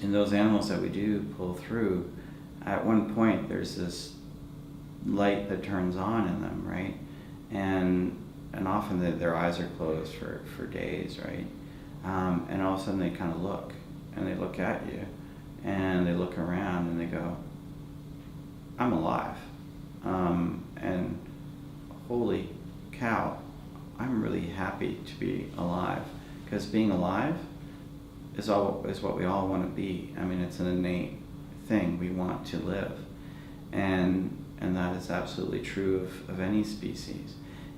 in those animals that we do pull through, at one point there's this light that turns on in them, right? And often their eyes are closed for days, right? And all of a sudden they kind of look, and they look at you, and they look around, and they go, I'm alive. And holy cow, I'm really happy to be alive, because being alive is what we all want to be. I mean, it's an innate thing. We want to live, and that is absolutely true of any species,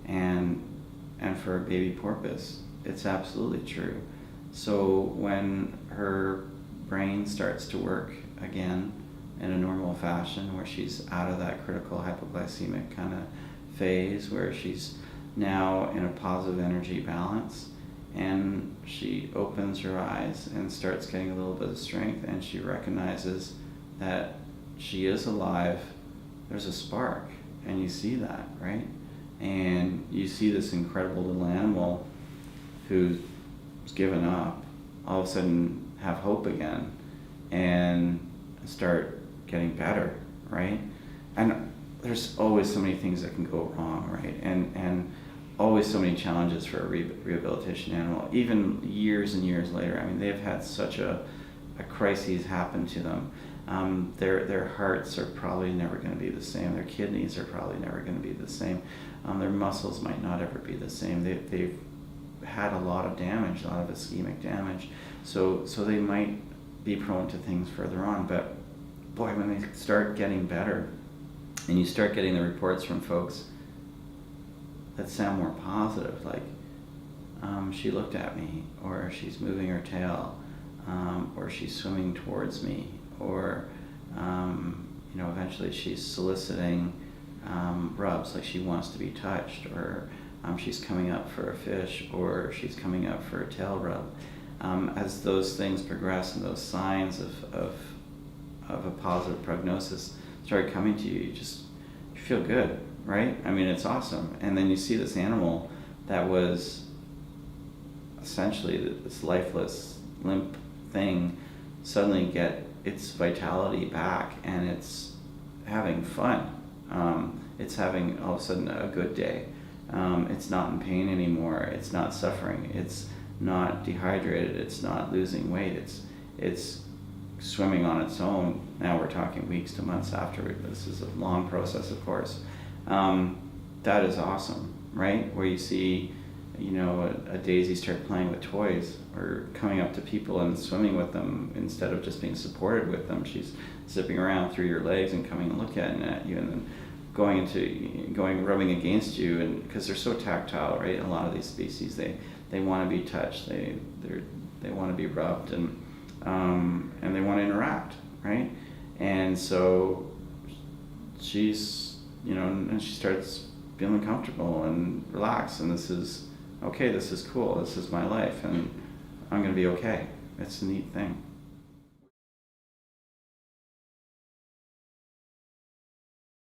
and for a baby porpoise, it's absolutely true. So when her brain starts to work again in a normal fashion, where she's out of that critical hypoglycemic kind of phase, where she's now in a positive energy balance, and she opens her eyes and starts getting a little bit of strength, and she recognizes that she is alive, there's a spark, and you see that, right? And you see this incredible little animal who's given up all of a sudden have hope again and start getting better, right? And there's always so many things that can go wrong, right? And always so many challenges for a rehabilitation animal, even years and years later. I mean, they've had such a crisis happen to them. Their hearts are probably never going to be the same. Their kidneys are probably never going to be the same. Their muscles might not ever be the same. They've had a lot of damage, a lot of ischemic damage. So they might be prone to things further on. But boy, when they start getting better, and you start getting the reports from folks that sound more positive, like she looked at me, or she's moving her tail, or she's swimming towards me, or eventually she's soliciting rubs, like she wants to be touched, or she's coming up for a fish, or she's coming up for a tail rub. As those things progress and those signs of a positive prognosis start coming to you, you feel good, right? I mean, it's awesome. And then you see this animal that was essentially this lifeless, limp thing suddenly get its vitality back, and it's having fun. It's having all of a sudden a good day. It's not in pain anymore. It's not suffering. It's not dehydrated. It's not losing weight. It's swimming on its own. Now we're talking weeks to months after. This is a long process, of course. That is awesome, right? Where you see, a daisy start playing with toys, or coming up to people and swimming with them instead of just being supported with them. She's zipping around through your legs and coming and looking at you, and then rubbing against you, and because they're so tactile, right? A lot of these species, they want to be touched, they want to be rubbed, and they want to interact, right? And so she's, and she starts feeling comfortable and relaxed, and this is okay, this is cool, this is my life, and I'm going to be okay. It's a neat thing.